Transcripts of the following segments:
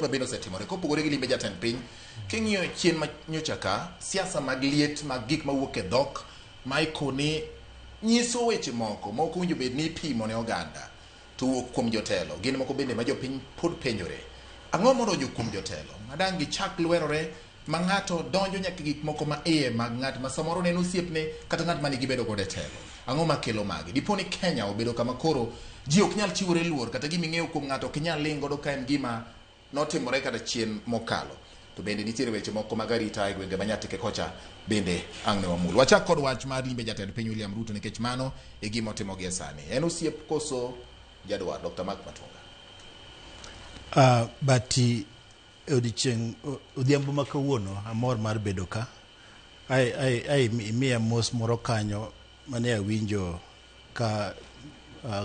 Mabino setimore kopogore gi limbe jatend piny king'iyo chien ma nyocha ka siasa mag liet mag gik mawuok e dhok ma ikone nyiso weche moko winjo bed ni ipimo ne oganda to wuok kuom jotelo gin moko bende ma jopiny pod penjore ang'o moronjo kuom jotelo madang gichak lwerore ma ng'ato donjo nyaka gik moko ma iye mag ng'at ma samoro neno osiepne kata ng'at mane gibedo godo e telo ang'o makelo magi dipo ni Kenya obedo kama koro ji ok nyal chiwore luor kata gima ing'eyo kuom ng'ato ok nyal ling godo ka en gima notimore kata chien mokalo to bende nitiere weche moko mag arita e gwenge manyatike kocha bende ang' ne wamul wachak kod wach mar limbe jatend piny William Ruto nikech mano e gima otimo gie sani en osiep koso jadwar Dr. Mark Matunga bati odiochieng' odhiambo ma kawuono amor mar bedo ka ai miya mos moro kanyo mane awinjo ka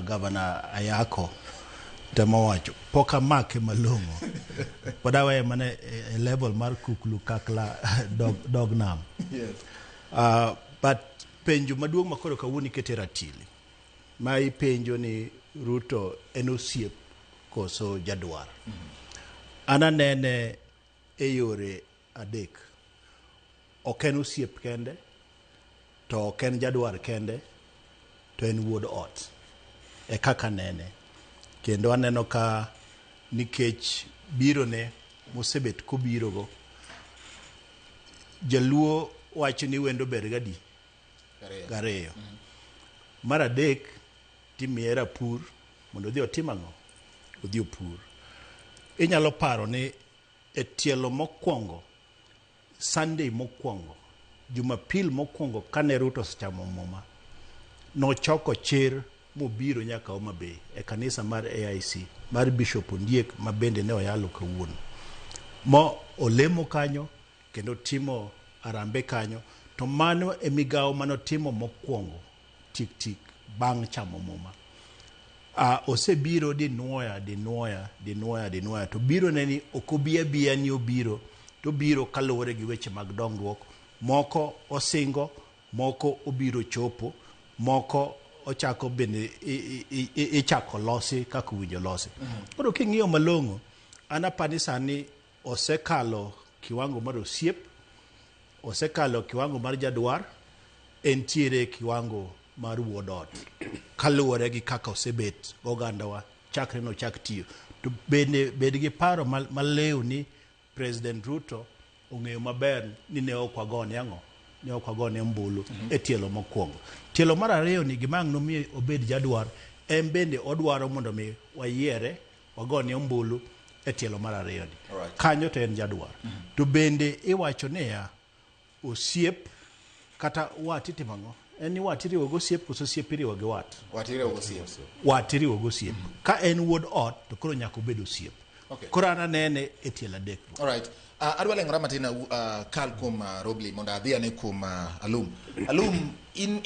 gavana Ayako temo wacho pok amake malong'o pod aweyo mana e level mar kuklu kakla dog nam yes. But penjo maduong' makoro kawuono ikete ratili ma ipenjo ni Ruto en osiep koso jadwar an anene e yore adek ok en osiep kende to ok en jadwar kende to en wuod ot e kaka nene kendo aneno ka nikech biro ne mosebet kobirogo jaluo wacho ni wendo ber gadi gareyo mar adek timiye rapur mondo odhi otim ang'o odhi opur inyalo paro ni e tielo mokwongo Sunday mokwongo Jumapil mokwongo kane Ruto osechamo muma nochoko chir mobiro nyaka Homa Bay e kanisa mar AIC mar Bishop Ondiek ma bende ne oyalo kawuono mo olemo kanyo kendo timo arambe kanyo to mano e migawo manotimo mokwongo tik bang' chamo muma osebiro dinuoya to biro ne ni okobia ni obiro to biro kaluwore gi weche mag dongruok moko osingo moko obiro chopo moko ochako bende ichako losi kaka winjo losi koro king'iyo malong'o anapani sani osekalo kiwango mar osiep osekalo kiwango mar jadwar entiere kiwango mar wuodot kaluwore gi kaka osebet ogandawa chakre no chak tiyo to bed gi paro malew ni President Ruto ong'eyo maber ni ne ok wagone ang'o ne ok wagone mbulu e tielo mokwongo tielo mar ariyo ni gimang' nomiyo obed jadwar en bende odwaro mondo mi wayiere wagone mbulu e tielo mar ariyo ni kanyo to en jadwar to bende iwacho niya osiep kata wat itimang'o en ni wat iriwo go osiep koso osiep iriwo gi wat iriwo go osiep ka en wuod ot to koro nyaka obed osiep koro ananene e tielo adek alright adwa leng'ora matin kal kuom Robley mondo adhi ane kuom Alum in